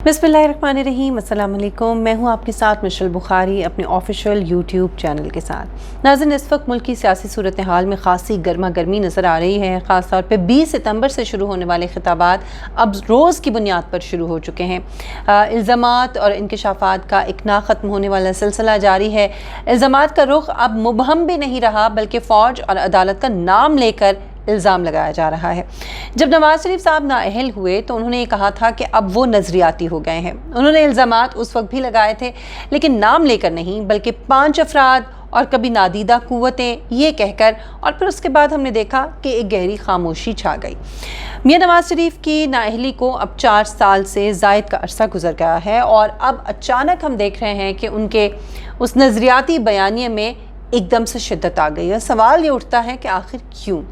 बिस्मिल्लाहिर्रहमानिर्रहीम, अस्सलाम वालेकुम। मैं हूं आपके साथ मिशेल बुखारी अपने ऑफिशियल यूट्यूब चैनल के साथ। नाज़रीन, इस वक्त मुल्क की सियासी सूरत हाल में ख़ासी गर्मा गर्मी नज़र आ रही है। ख़ास तौर पे 20 सितंबर से शुरू होने वाले खिताबात अब रोज़ की बुनियाद पर शुरू हो चुके हैं। इल्ज़ामात और इंकशाफात का एक ना ख़त्म होने वाला सिलसिला जारी है। इल्ज़ामात का रुख अब मुबहम भी नहीं रहा, बल्कि फ़ौज और अदालत का नाम लेकर इल्ज़ाम लगाया जा रहा है। जब नवाज शरीफ साहब नाअहल हुए तो उन्होंने ये कहा था कि अब वो नज़रियाती हो गए हैं। उन्होंने इल्ज़ामात उस वक्त भी लगाए थे, लेकिन नाम लेकर नहीं, बल्कि 5 अफराद और कभी नादीदा कुव्वतें ये कहकर, और फिर उसके बाद हमने देखा कि एक गहरी खामोशी छा गई। मियां नवाज शरीफ की नाअहली को अब 4 साल से ज़ायद का अरसा गुजर गया है, और अब अचानक हम देख रहे हैं कि उनके उस नज़रियाती बयानिए में एकदम से शिद्दत आ गई है। सवाल ये उठता है कि आखिर क्यों?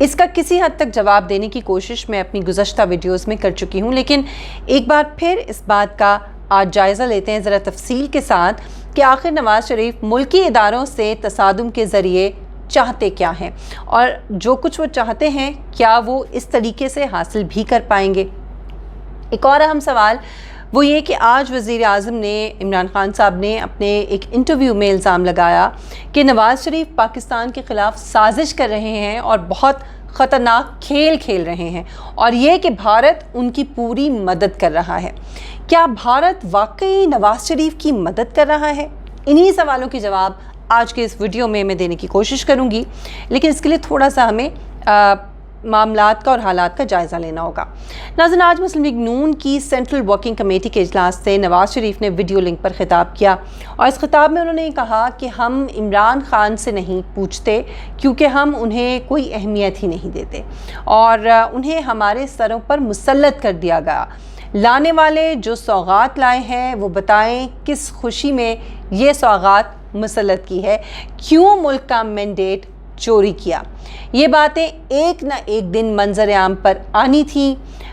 इसका किसी हद तक जवाब देने की कोशिश मैं अपनी गुज़श्ता वीडियोस में कर चुकी हूँ, लेकिन एक बार फिर इस बात का आज जायज़ा लेते हैं ज़रा तफसील के साथ कि आखिर नवाज शरीफ मुल्की इदारों से तसादुम के ज़रिए चाहते क्या हैं, और जो कुछ वो चाहते हैं क्या वो इस तरीके से हासिल भी कर पाएंगे। एक और अहम सवाल वो ये कि आज वज़ीर आज़म ने, इमरान खान साहब ने अपने एक इंटरव्यू में इल्ज़ाम लगाया कि नवाज़ शरीफ पाकिस्तान के ख़िलाफ़ साजिश कर रहे हैं और बहुत ख़तरनाक खेल खेल रहे हैं, और ये कि भारत उनकी पूरी मदद कर रहा है। क्या भारत वाकई नवाज़ शरीफ की मदद कर रहा है? इन्हीं सवालों के जवाब आज के इस वीडियो में मैं देने की कोशिश करूँगी, लेकिन इसके लिए थोड़ा सा हमें मामलात का और हालात का जायज़ा लेना होगा। नाज़रीन, आज मुस्लिम लीग नून की सेंट्रल वर्किंग कमेटी के इजलास से नवाज शरीफ ने वीडियो लिंक पर खिताब किया, और इस खिताब में उन्होंने कहा कि हम इमरान खान से नहीं पूछते, क्योंकि हम उन्हें कोई अहमियत ही नहीं देते और उन्हें हमारे सरों पर मुसल्लत कर दिया गया। लाने वाले जो सौगात लाए हैं वो बताएं किस खुशी में ये सौगात मुसल्लत की है, क्यों मुल्क का मैंडेट चोरी किया। ये बातें एक न एक दिन मंजर आम पर आनी थी।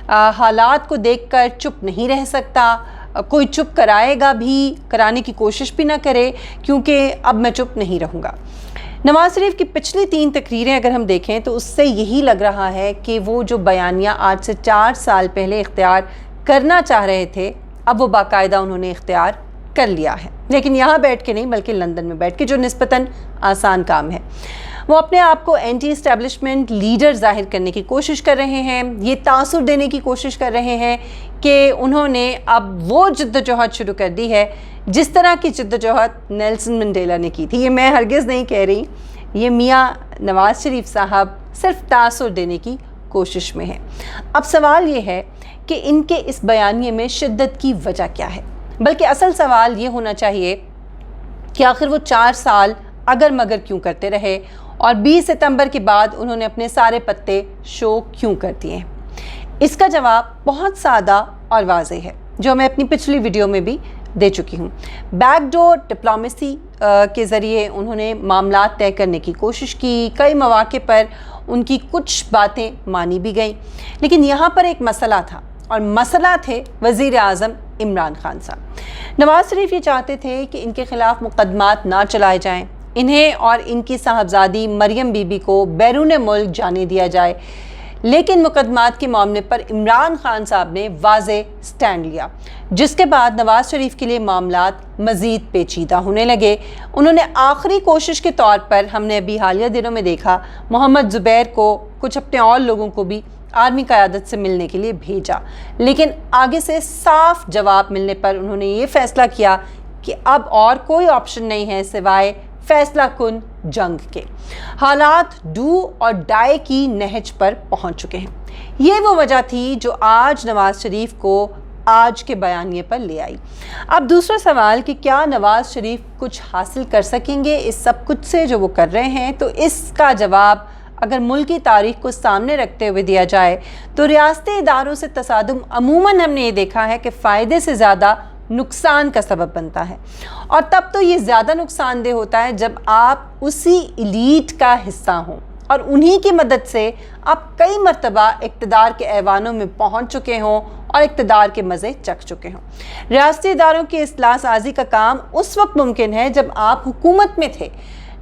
हालात को देखकर चुप नहीं रह सकता, कोई चुप कराएगा भी, कराने की कोशिश भी ना करे, क्योंकि अब मैं चुप नहीं रहूँगा। नवाज शरीफ की पिछली 3 तकरीरें अगर हम देखें तो उससे यही लग रहा है कि वो जो बयानिया आज से 4 साल पहले इख्तियार करना चाह रहे थे, अब वो बाकायदा उन्होंने इख्तियार कर लिया है, लेकिन यहाँ बैठ के नहीं, बल्कि लंदन में बैठ के, जो निस्बतन आसान काम है। वो अपने आप को एंटी इस्टेब्लिशमेंट लीडर जाहिर करने की कोशिश कर रहे हैं, ये तासुर देने की कोशिश कर रहे हैं कि उन्होंने अब वो जद्दोजहद शुरू कर दी है जिस तरह की जद्दोजहद नेल्सन मंडेला ने की थी। ये मैं हरगिज़ नहीं कह रही, ये मियाँ नवाज शरीफ साहब सिर्फ तासुर देने की कोशिश में है। अब सवाल ये है कि इनके इस बयानिए में शिद्दत की वजह क्या है, बल्कि असल सवाल ये होना चाहिए कि आखिर वो 4 साल अगर मगर क्यों करते रहे, और 20 सितंबर के बाद उन्होंने अपने सारे पत्ते शो क्यों कर दिए। इसका जवाब बहुत सादा और वाज़ेह है, जो मैं अपनी पिछली वीडियो में भी दे चुकी हूँ। बैकडोर डिप्लोमेसी के ज़रिए उन्होंने मामला तय करने की कोशिश की, कई मौक़े पर उनकी कुछ बातें मानी भी गईं, लेकिन यहाँ पर एक मसला था, और मसला थे वज़ीर आज़म इमरान खान साहब। नवाज शरीफ ये चाहते थे कि इनके ख़िलाफ़ मुक़दमात ना चलाए जाएँ, इन्हें और इनकी साहबजादी मरियम बीबी को बैरून मुल्क जाने दिया जाए, लेकिन मुकदमात के मामले पर इमरान खान साहब ने वाज़े स्टैंड लिया, जिसके बाद नवाज शरीफ के लिए मामलात मज़ीद पेचीदा होने लगे। उन्होंने आखिरी कोशिश के तौर पर, हमने अभी हालिया दिनों में देखा, मोहम्मद ज़ुबैर को, कुछ अपने और लोगों को भी आर्मी क़यादत से मिलने के लिए भेजा, लेकिन आगे से साफ जवाब मिलने पर उन्होंने ये फ़ैसला किया कि अब और कोई ऑप्शन नहीं है सिवाय फैसला कुन जंग के। हालात डू और डाई की नहज पर पहुंच चुके हैं। ये वो वजह थी जो आज नवाज शरीफ को आज के बयानिए पर ले आई। अब दूसरा सवाल कि क्या नवाज शरीफ कुछ हासिल कर सकेंगे इस सब कुछ से जो वो कर रहे हैं, तो इसका जवाब अगर मुल्की तारीख को सामने रखते हुए दिया जाए तो रियासती इदारों से तसादुम अमूमन हमने ये देखा है कि फ़ायदे से ज़्यादा नुकसान का सबब बनता है, और तब तो ये ज़्यादा नुकसानदेह होता है जब आप उसी एलीट का हिस्सा हों और उन्हीं की मदद से आप कई मरतबा इक़्तिदार के ऐवानों में पहुंच चुके हों और इक़्तिदार के मज़े चख चुके हों। रियासती इदारों की इस्लाह साजी का काम उस वक्त मुमकिन है जब आप हुकूमत में थे।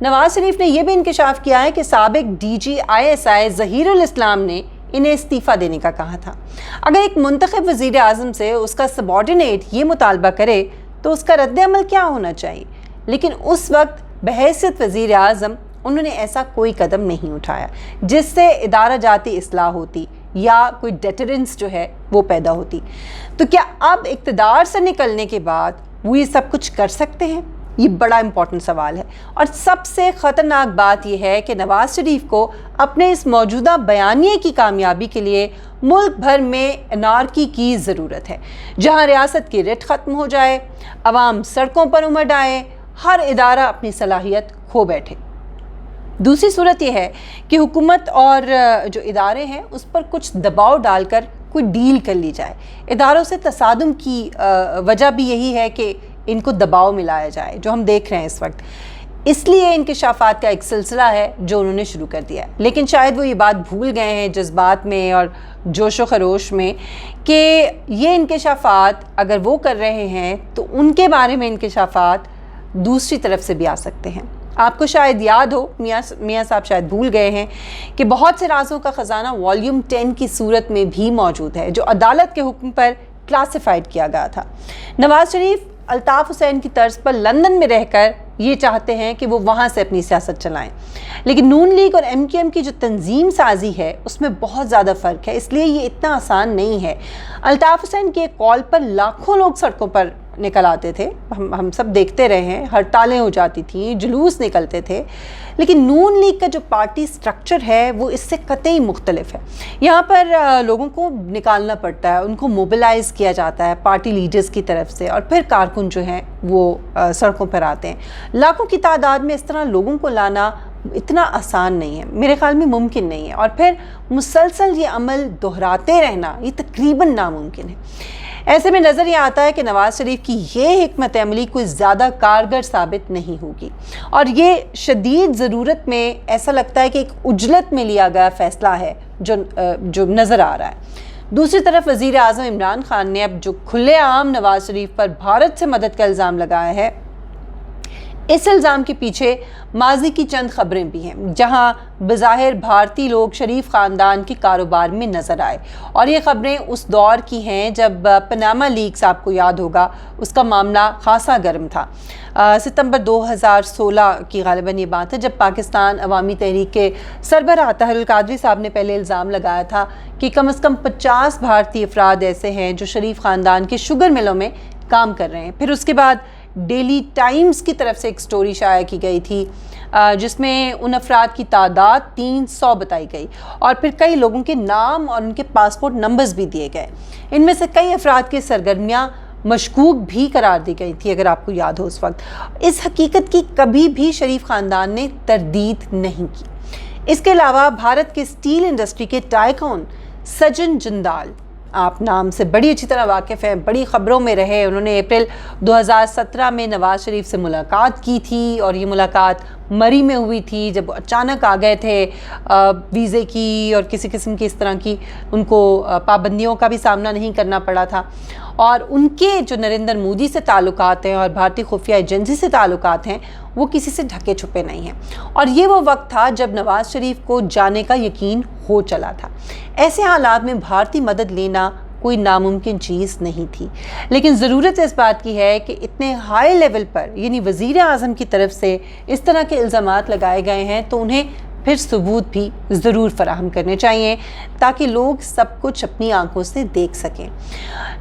नवाज शरीफ ने यह भी इंकशाफ किया है कि साबिक DG ISI ज़हीरुल इस्लाम ने انہیں استعفیٰ دینے کا کہا تھا۔ اگر ایک منتخب وزیر اعظم سے اس کا سبارڈینیٹ یہ مطالبہ کرے تو اس کا رد عمل کیا ہونا چاہیے، لیکن اس وقت بحیثیت وزیر اعظم انہوں نے ایسا کوئی قدم نہیں اٹھایا جس سے ادارہ جاتی اصلاح ہوتی یا کوئی ڈیٹرنس جو ہے وہ پیدا ہوتی۔ تو کیا اب اقتدار سے نکلنے کے بعد وہ یہ سب کچھ کر سکتے ہیں؟ یہ بڑا امپورٹنٹ سوال ہے، اور سب سے خطرناک بات یہ ہے کہ نواز شریف کو اپنے اس موجودہ بیانیے کی کامیابی کے لیے ملک بھر میں انارکی کی ضرورت ہے، جہاں ریاست کی رٹ ختم ہو جائے، عوام سڑکوں پر امڑ آئے، ہر ادارہ اپنی صلاحیت کھو بیٹھے۔ دوسری صورت یہ ہے کہ حکومت اور جو ادارے ہیں اس پر کچھ دباؤ ڈال کر کوئی ڈیل کر لی جائے۔ اداروں سے تصادم کی وجہ بھی یہی ہے کہ ان کو دباؤ ملایا جائے، جو ہم دیکھ رہے ہیں اس وقت۔ اس لیے انکشافات کا ایک سلسلہ ہے جو انہوں نے شروع کر دیا ہے، لیکن شاید وہ یہ بات بھول گئے ہیں جذبات میں اور جوش و خروش میں کہ یہ انکشافات اگر وہ کر رہے ہیں تو ان کے بارے میں انکشافات دوسری طرف سے بھی آ سکتے ہیں۔ آپ کو شاید یاد ہو، میاں صاحب شاید بھول گئے ہیں کہ بہت سے رازوں کا خزانہ والیوم 10 کی صورت میں بھی موجود ہے، جو عدالت کے حکم پر کلاسیفائڈ کیا گیا تھا۔ نواز شریف الطاف حسین کی طرز پر لندن میں رہ کر یہ چاہتے ہیں کہ وہ وہاں سے اپنی سیاست چلائیں، لیکن نون لیگ اور ایم کیو ایم کی جو تنظیم سازی ہے اس میں بہت زیادہ فرق ہے، اس لیے یہ اتنا آسان نہیں ہے۔ الطاف حسین کے کال پر لاکھوں لوگ سڑکوں پر نکل آتے تھے، ہم سب دیکھتے رہے ہیں، ہڑتالیں ہو جاتی تھیں، جلوس نکلتے تھے، لیکن نون لیگ کا جو پارٹی سٹرکچر ہے وہ اس سے قطعی مختلف ہے۔ یہاں پر لوگوں کو نکالنا پڑتا ہے، ان کو موبلائز کیا جاتا ہے پارٹی لیڈرز کی طرف سے، اور پھر کارکن جو ہیں وہ سڑکوں پر آتے ہیں۔ لاکھوں کی تعداد میں اس طرح لوگوں کو لانا اتنا آسان نہیں ہے، میرے خیال میں ممکن نہیں ہے، اور پھر مسلسل یہ عمل دہراتے رہنا یہ تقریباً ناممکن ہے۔ ایسے میں نظر یہ آتا ہے کہ نواز شریف کی یہ حکمت عملی کوئی زیادہ کارگر ثابت نہیں ہوگی، اور یہ شدید ضرورت میں ایسا لگتا ہے کہ ایک عجلت میں لیا گیا فیصلہ ہے جو نظر آ رہا ہے۔ دوسری طرف وزیر اعظم عمران خان نے اب جو کھلے عام نواز شریف پر بھارت سے مدد کا الزام لگایا ہے، اس الزام کے پیچھے ماضی کی چند خبریں بھی ہیں جہاں بظاہر بھارتی لوگ شریف خاندان کے کاروبار میں نظر آئے، اور یہ خبریں اس دور کی ہیں جب پاناما لیکس، آپ کو یاد ہوگا، اس کا معاملہ خاصا گرم تھا۔ ستمبر 2016 کی غالباً یہ بات ہے جب پاکستان عوامی تحریک کے سربراہ طاہر القادری صاحب نے پہلے الزام لگایا تھا کہ کم از کم 50 بھارتی افراد ایسے ہیں جو شریف خاندان کے شوگر ملوں میں کام کر رہے ہیں۔ پھر اس کے بعد ڈیلی ٹائمز کی طرف سے ایک سٹوری شائع کی گئی تھی جس میں ان افراد کی تعداد 300 بتائی گئی، اور پھر کئی لوگوں کے نام اور ان کے پاسپورٹ نمبرز بھی دیے گئے۔ ان میں سے کئی افراد کی سرگرمیاں مشکوک بھی قرار دی گئی تھی، اگر آپ کو یاد ہو اس وقت۔ اس حقیقت کی کبھی بھی شریف خاندان نے تردید نہیں کی۔ اس کے علاوہ بھارت کے سٹیل انڈسٹری کے ٹائکون سجن جندال، آپ نام سے بڑی اچھی طرح واقف ہیں، بڑی خبروں میں رہے، انہوں نے اپریل 2017 میں نواز شریف سے ملاقات کی تھی، اور یہ ملاقات مری میں ہوئی تھی جب اچانک آ گئے تھے ویزے کی اور کسی قسم کی اس طرح کی ان کو پابندیوں کا بھی سامنا نہیں کرنا پڑا تھا، اور ان کے جو نریندر مودی سے تعلقات ہیں اور بھارتی خفیہ ایجنسی سے تعلقات ہیں وہ کسی سے ڈھکے چھپے نہیں ہیں، اور یہ وہ وقت تھا جب نواز شریف کو جانے کا یقین ہو چلا تھا۔ ایسے حالات میں بھارتی مدد لینا کوئی ناممکن چیز نہیں تھی، لیکن ضرورت اس بات کی ہے کہ اتنے ہائی لیول پر یعنی وزیر اعظم کی طرف سے اس طرح کے الزامات لگائے گئے ہیں تو انہیں پھر ثبوت بھی ضرور فراہم کرنے چاہیے تاکہ لوگ سب کچھ اپنی آنکھوں سے دیکھ سکیں۔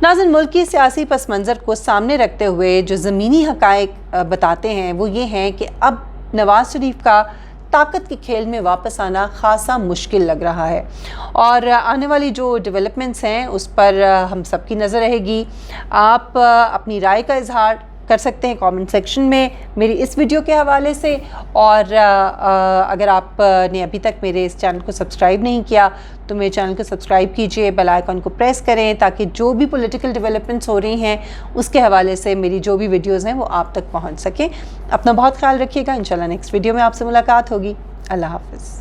ناظرین، ملکی سیاسی پس منظر کو سامنے رکھتے ہوئے جو زمینی حقائق بتاتے ہیں وہ یہ ہیں کہ اب نواز شریف کا طاقت کے کھیل میں واپس آنا خاصا مشکل لگ رہا ہے، اور آنے والی جو ڈیولپمنٹس ہیں اس پر ہم سب کی نظر رہے گی۔ آپ اپنی رائے کا اظہار کر سکتے ہیں کامنٹ سیکشن میں میری اس ویڈیو کے حوالے سے، اور اگر آپ نے ابھی تک میرے اس چینل کو سبسکرائب نہیں کیا تو میرے چینل کو سبسکرائب کیجئے، بیل آئیکن کو پریس کریں تاکہ جو بھی پولیٹیکل ڈیولپمنٹس ہو رہی ہیں اس کے حوالے سے میری جو بھی ویڈیوز ہیں وہ آپ تک پہنچ سکیں۔ اپنا بہت خیال رکھیے گا، انشاءاللہ نیکسٹ ویڈیو میں آپ سے ملاقات ہوگی۔ اللہ حافظ۔